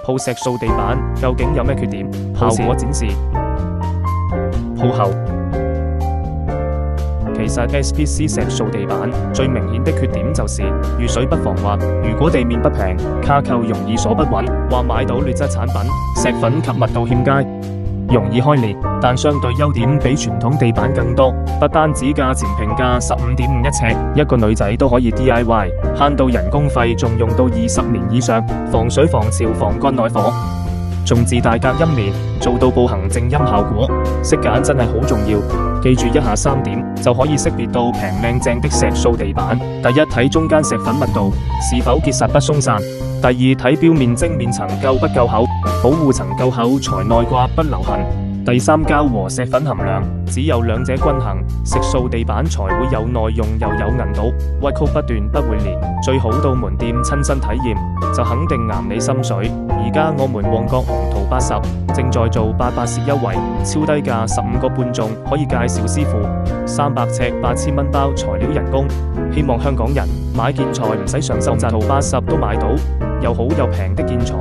鋪石塑地板究竟有咩缺點？效果展示。鋪後，其實 SPC 石塑地板最明顯的缺點就是遇水不防滑。如果地面不平，卡扣容易鎖不穩，或買到劣質產品，石粉及密度欠佳，容易開裂。但相對優點比傳統地板更多，不單止價錢平價15.5一尺，一個女仔都可以 DIY， 慳到人工費，仲用到20年以上，防水防潮防乾耐火，仲自帶隔音棉，做到步行靜音效果。識揀真係好重要，記住以下3點就可以識別到平靚正的石塑地板。第一，睇中間石粉密度是否結實不鬆散；第二，睇表面晶面層夠不夠厚，保護層夠厚才內掛不留痕；第三，膠和石粉含量，只有兩者均衡，石塑地板才會有耐用又有韌度，屈曲不斷不會裂。最好到門店親身體驗，就肯定啱你心水。而家我們旺角鴻圖80正在做88折優惠，超低價15個半鐘可以介紹師傅，300尺8000蚊包材料人工。希望香港人買建材唔使上心，鴻圖80都買到又好又平的建材。